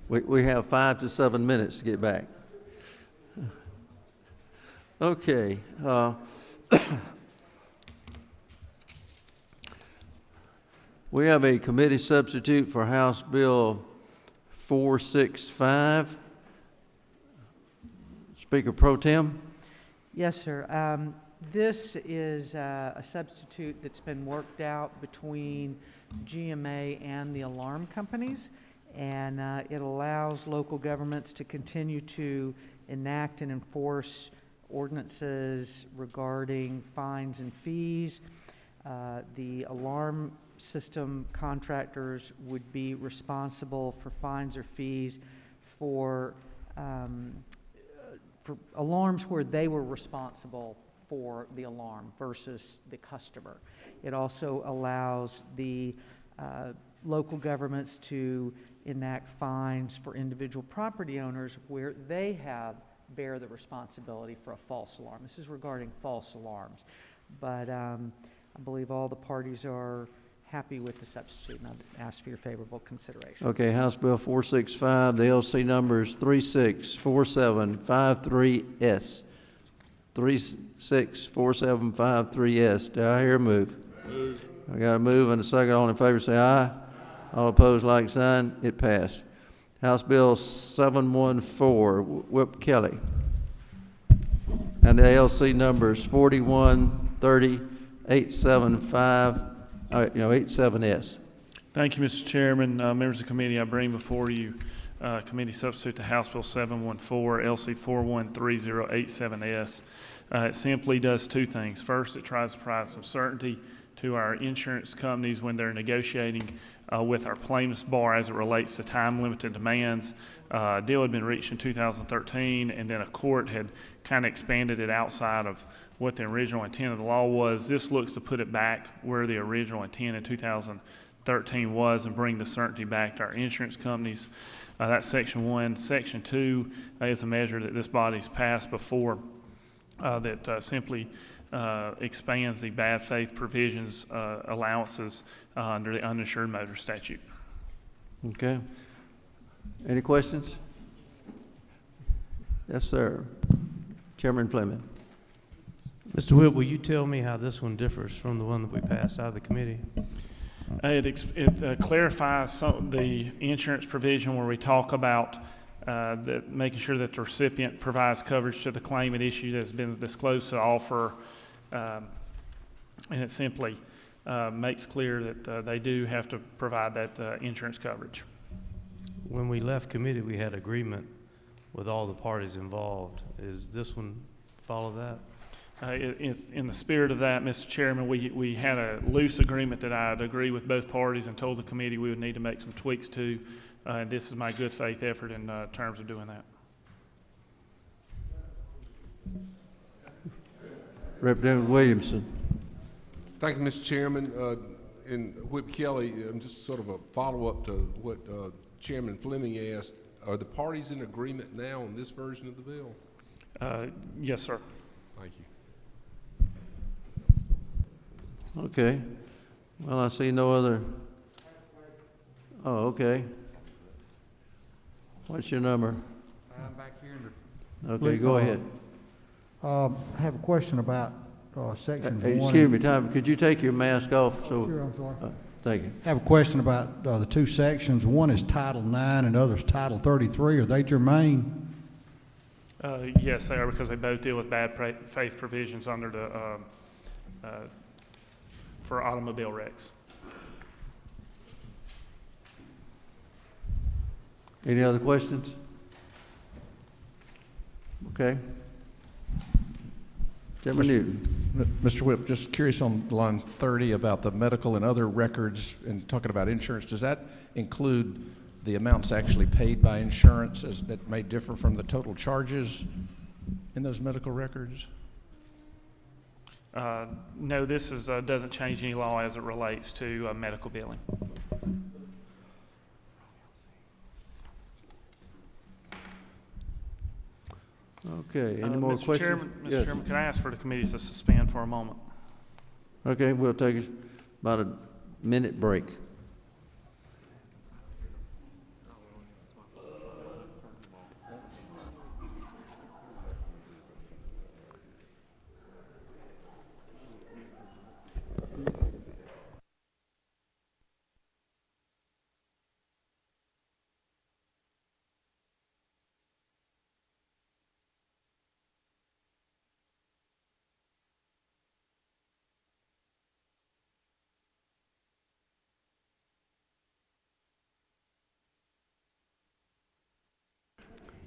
We have 5 to 7 minutes to get back. Okay. We have a committee substitute for House Bill 465. Speaker Pro Tem. Yes, sir. This is a substitute that's been worked out between GMA and the alarm companies, and it allows local governments to continue to enact and enforce ordinances regarding fines and fees. The alarm system contractors would be responsible for fines or fees for alarms where they were responsible for the alarm versus the customer. It also allows the local governments to enact fines for individual property owners where they bear the responsibility for a false alarm. This is regarding false alarms. But I believe all the parties are happy with the substitute, and I'd ask for your favorable consideration. Okay, House Bill 465, the LC number is 364753S. 364753S. Do I hear a move? Move. I got a move and a second. All in favor say aye. All opposed, like sign. It passed. House Bill 714, Whip Kelly. And the LC number is 4130875. 87S. Thank you, Mr. Chairman. Members of the committee, I bring before you committee substitute to House Bill 714, LC 413087S. It simply does two things. First, it tries to provide some certainty to our insurance companies when they're negotiating with our plaintiffs bar as it relates to time-limited demands. A deal had been reached in 2013, and then a court had kind of expanded it outside of what the original intent of the law was. This looks to put it back where the original intent in 2013 was and bring the certainty back to our insurance companies. That's Section 1. Section 2 is a measure that this body's passed before that simply expands the bad faith provisions allowances under the uninsured motor statute. Okay. Any questions? Yes, sir. Chairman Fleming. Mr. Whip, will you tell me how this one differs from the one that we passed out of the committee? It clarifies the insurance provision where we talk about making sure that the recipient provides coverage to the claimant issue that's been disclosed to offer, and it simply makes clear that they do have to provide that insurance coverage. When we left committee, we had agreement with all the parties involved. Is this one follow that? It's in the spirit of that, Mr. Chairman, we had a loose agreement that I'd agree with both parties and told the committee we would need to make some tweaks to. And this is my good faith effort in terms of doing that. Representative Williamson. Thank you, Mr. Chairman. And Whip Kelly, just sort of a follow-up to what Chairman Fleming asked. Are the parties in agreement now on this version of the bill? Yes, sir. Thank you. Okay. Well, I see no other. Oh, okay. What's your number? I'm back here. Okay, go ahead. I have a question about sections one. Excuse me, Tom, could you take your mask off? Sure, I'm sorry. Thank you. I have a question about the two sections. One is Title 9 and the other is Title 33. Are they germane? Yes, they are, because they both deal with bad faith provisions under the for automobile wrecks. Any other questions? Okay. Chairman Newton. Mr. Whip, just curious on line 30 about the medical and other records and talking about insurance. Does that include the amounts actually paid by insurance that may differ from the total charges in those medical records? No, this doesn't change any law as it relates to medical billing. Okay, any more questions? Mr. Yes. Chairman, can I ask for the committee to suspend for a moment? Okay, we'll take about a minute break.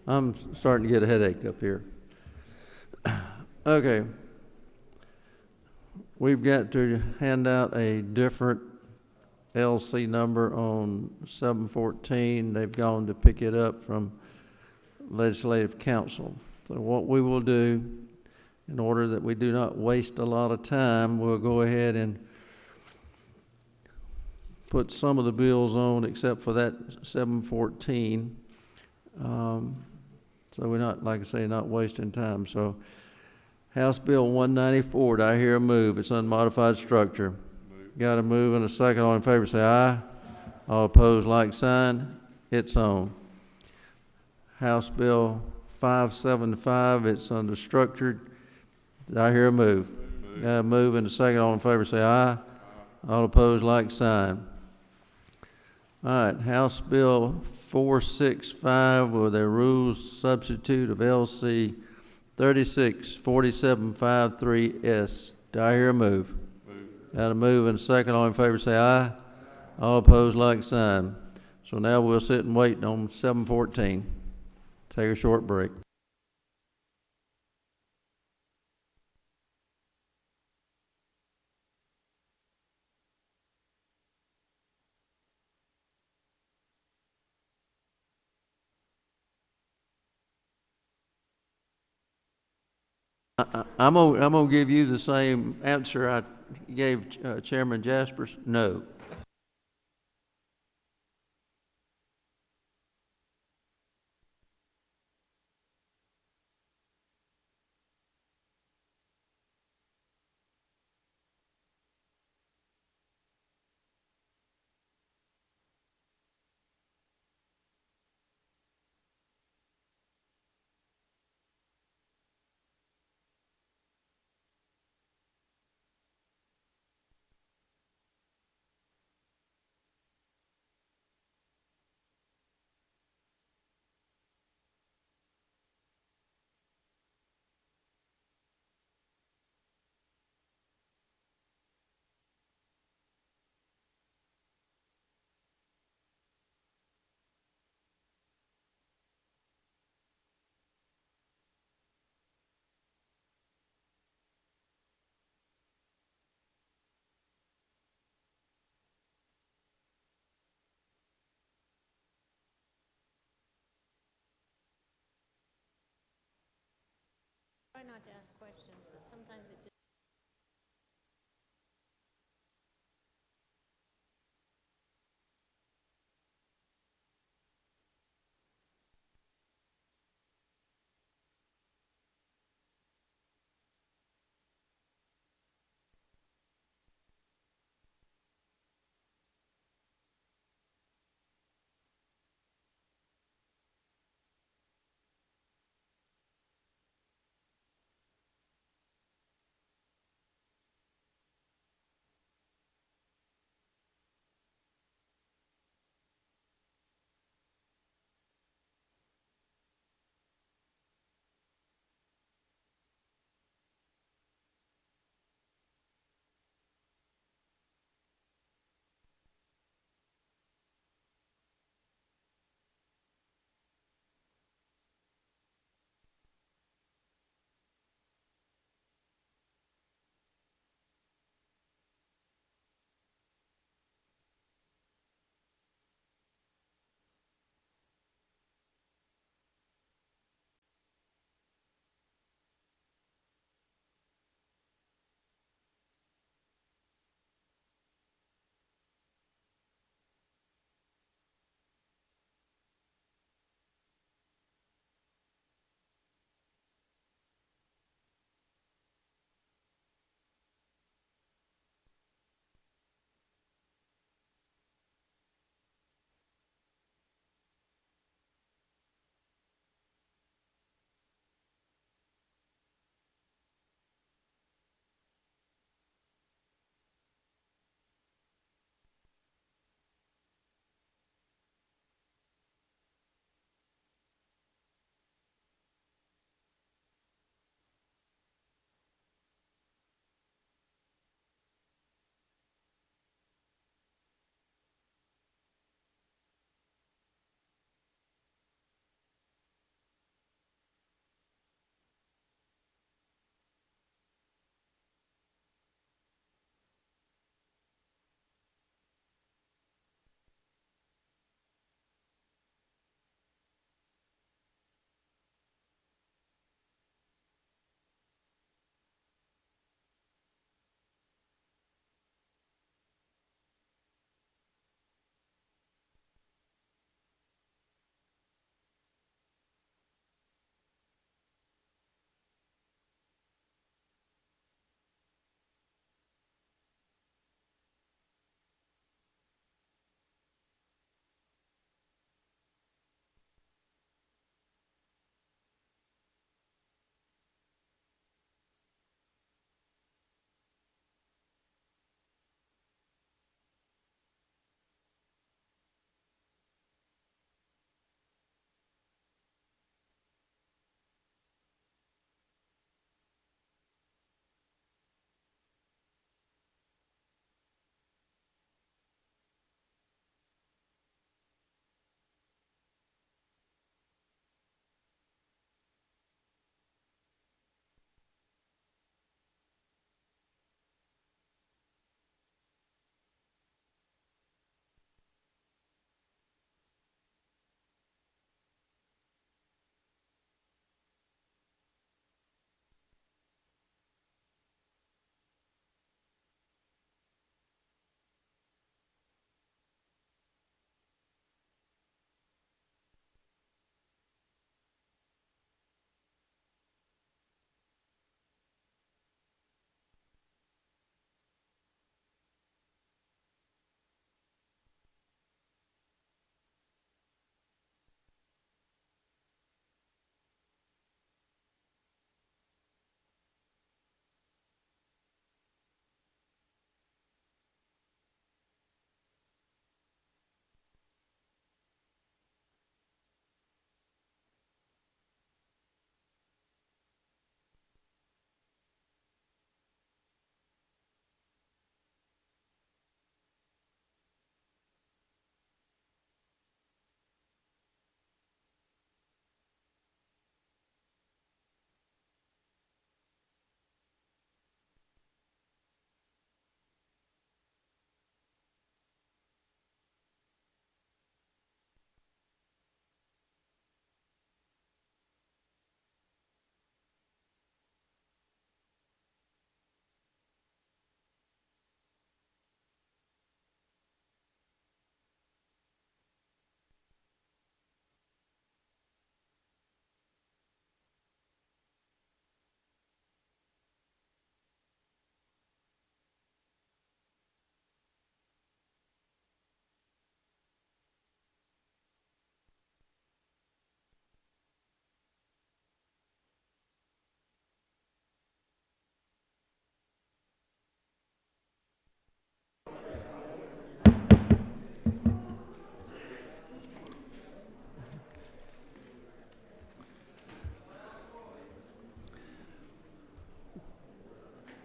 I'm starting to get a headache up here. Okay. We've got to hand out a different LC number on 714. They've gone to pick it up from Legislative Council. So what we will do, in order that we do not waste a lot of time, we'll go ahead and put some of the bills on except for that 714. So we're not, like I say, not wasting time. So House Bill 194, do I hear a move? It's unmodified structure. Got a move and a second. All in favor say aye. All opposed, like sign. It's on. House Bill 575, it's under structured. Did I hear a move? Got a move and a second. All in favor say aye. All opposed, like sign. All right, House Bill 465 with a rules substitute of LC 364753S. Do I hear a move? Got a move and a second. All in favor say aye. All opposed, like sign. So now we'll sit and wait on 714. Take a short break. I'm gonna give you the same answer I gave Chairman Jaspers. No. Try not to ask questions, but sometimes it just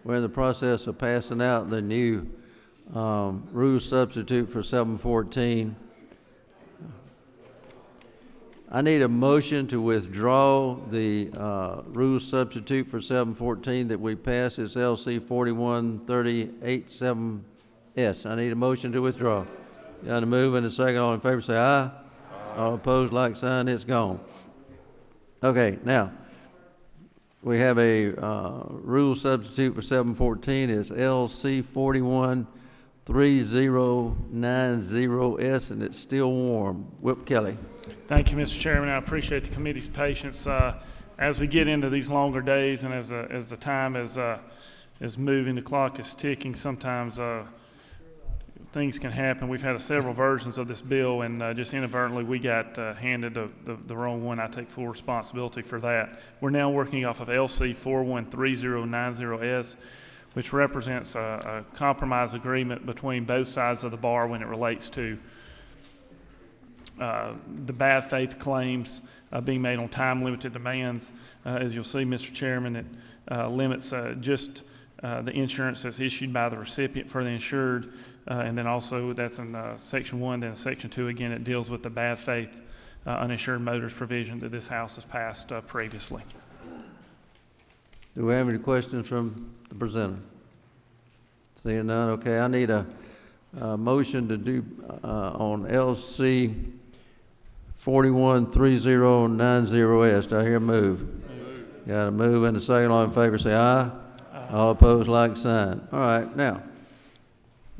we're in the process of passing out the new rules substitute for 714. I need a motion to withdraw the rules substitute for 714 that we passed. It's LC 41387S. I need a motion to withdraw. Got a move and a second. All in favor say aye. All opposed, like sign. It's gone. Okay, now, we have a rule substitute for 714. It's LC 413090S, and it's still warm. Whip Kelly. Thank you, Mr. Chairman. I appreciate the committee's patience. As we get into these longer days and as the time is moving, the clock is ticking, sometimes things can happen. We've had several versions of this bill, and just inadvertently we got handed the wrong one. I take full responsibility for that. We're now working off of LC 413090S, which represents a compromise agreement between both sides of the bar when it relates to the bad faith claims being made on time-limited demands. As you'll see, Mr. Chairman, it limits just the insurance that's issued by the recipient for the insured, and then also that's in Section 1. Then Section 2, again, it deals with the bad faith uninsured motorist provision that this House has passed previously. Do we have any questions from the presenter? Seeing none, okay. I need a motion to do on LC 413090S. Do I hear a move? Got a move and a second. All in favor say aye. All opposed, like sign. All right, now,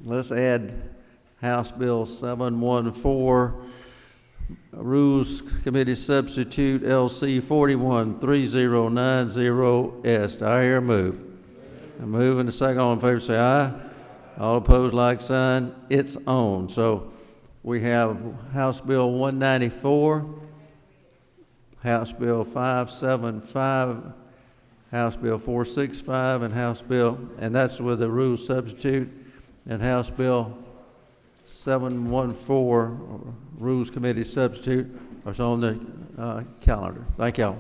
let's add House Bill 714, Rules Committee Substitute LC 413090S. Do I hear a move? A move and a second. All in favor say aye. All opposed, like sign. It's on. So we have House Bill 194, House Bill 575, House Bill 465, and and that's with the rules substitute, and House Bill 714, Rules Committee substitute, is on the calendar. Thank y'all.